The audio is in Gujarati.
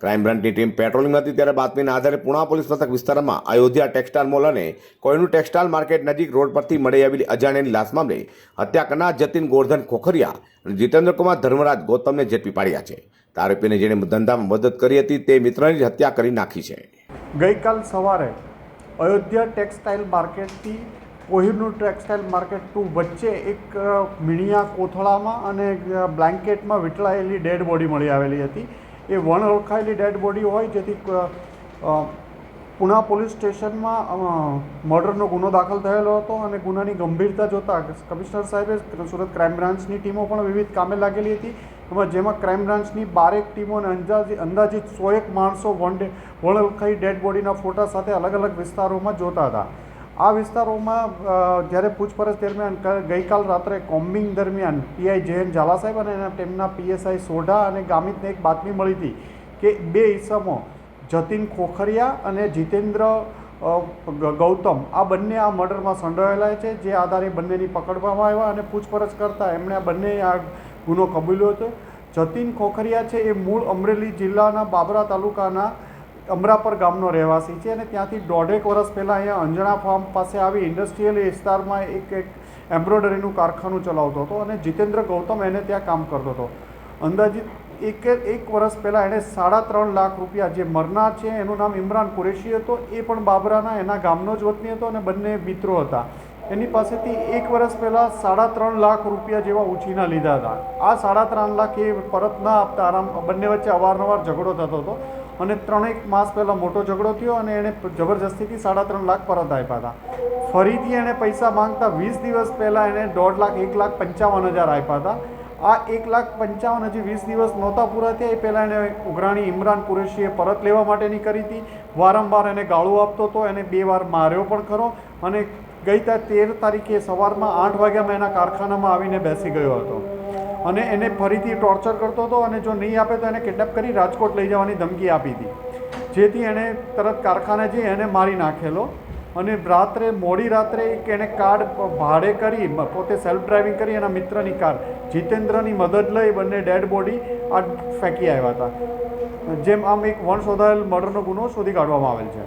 ક્રાઇમ બ્રાન્ચની ટીમ પેટ્રોલિંગમાં હતી ત્યારે બાતમીના આધારે પુણા પોલીસ મથક વિસ્તારમાં અયોધ્યા ટેક્સટાઇલ મોલ અને કોઈનું ટેક્સટાઇલ માર્કેટ નજીક રોડ પરથી મળી આવેલી અજાણ્યાની લાશ મામલે હત્યા કરનાર જતીન ગોરધન ખોખરિયા અને જીતેન્દ્રકુમાર ધર્મરાજ ગૌતમને ઝડપી પાડ્યા છે. આરોપીને જેણે ધંધામાં મદદ કરી હતી તે મિત્રની જ હત્યા કરી નાખી છે. ગઈકાલ સવારે અયોધ્યા ટેક્સટાઇલ માર્કેટથી કોહિનૂર ટેક્સટાઇલ માર્કેટ 2 વચ્ચે એક મીણિયા કોથળામાં અને બ્લેન્કેટમાં વીંટળાયેલી ડેડ બોડી મળી આવેલી હતી. એ વણઓળખાયેલી ડેડ બોડી હોય જેથી પુણા પોલીસ સ્ટેશનમાં મર્ડરનો ગુનો દાખલ થયેલો હતો અને ગુનાની ગંભીરતા જોતાં કમિશનર સાહેબે સુરત ક્રાઇમ બ્રાન્ચની ટીમો પણ વિવિધ કામે લાગેલી હતી. જેમાં ક્રાઇમ બ્રાન્ચની 12 ટીમોને અંદાજિત 101 માણસો વણઓળખાઈ ડેડ બોડીના ફોટા સાથે અલગ અલગ વિસ્તારોમાં જોતા હતા. આ વિસ્તારોમાં જ્યારે પૂછપરછ દરમિયાન ગઈકાલ રાત્રે કોમ્બિંગ દરમિયાન પીઆઈ જયંત ઝાલા સાહેબ અને તેમના પીએસઆઈ સોઢા અને ગામિતને એક બાતમી મળી હતી કે 2 ઈસમો જતીન ખોખરિયા અને જીતેન્દ્ર ગૌતમ આ બંને આ મર્ડરમાં સંડોવાયેલા છે. જે આધારે બંનેની પકડવામાં આવ્યા અને પૂછપરછ કરતાં એમણે આ બંને આ ગુનો કબૂલ્યો હતો. જતીન ખોખરિયા છે એ મૂળ અમરેલી જિલ્લાના બાબરા તાલુકાના અમરાપર ગામનો રહેવાસી છે અને ત્યાંથી 1.5 વર્ષ પહેલાં અહીંયા અંજણા ફાર્મ પાસે આવી ઇન્ડસ્ટ્રીયલ વિસ્તારમાં એક એમ્બ્રોઇડરીનું કારખાનું ચલાવતો હતો અને જીતેન્દ્ર ગૌતમ એને ત્યાં કામ કરતો હતો. અંદાજિત એક વર્ષ પહેલાં એણે 3.5 લાખ રૂપિયા, જે મરનાર છે એનું નામ ઇમરાન કુરેશી હતો, એ પણ બાબરાના એના ગામનો જ વતની હતો અને બંને મિત્રો હતા. એની પાસેથી 1 વર્ષ પહેલાં 3.5 લાખ રૂપિયા જેવા ઉછીના લીધા હતા. આ 3.5 લાખ એ પરત ના આપતા બંને વચ્ચે અવારનવાર ઝઘડો થતો હતો અને 3-1 માસ પહેલાં મોટો ઝઘડો થયો અને એણે જબરજસ્તીથી 3.5 લાખ પરત આપ્યા હતા. ફરીથી એણે પૈસા માંગતા 20 દિવસ પહેલાં એણે 1.5 લાખ 1,55,000 આપ્યા હતા. આ 1,55,000 હજી 20 દિવસ નહોતા પૂરા થયા એ પહેલાં એણે ઉઘરાણી ઇમરાન કુરેશીએ પરત લેવા માટેની કરી હતી. વારંવાર એને ગાળું આપતો હતો, એને 2 વાર માર્યો પણ ખરો અને ગઈ 13 તારીખે સવારમાં 8 વાગ્યામાં એના કારખાનામાં આવીને બેસી ગયો હતો અને એને ફરીથી ટોર્ચર કરતો હતો અને જો નહીં આપે તો એને કિડનેપ કરી રાજકોટ લઈ જવાની ધમકી આપી હતી. જેથી એણે તરત કારખાને જઈ એને મારી નાખેલો અને મોડી રાત્રે એણે કાર ભાડે કરી, પોતે સેલ્ફ ડ્રાઇવિંગ કરી એના મિત્રની કાર જીતેન્દ્રની મદદ લઈ બંને ડેડ બોડી આ ફેંકી આવ્યા હતા. જેમ આમ એક વણ શોધાયેલ મર્ડરનો ગુનો શોધી કાઢવામાં આવેલ છે.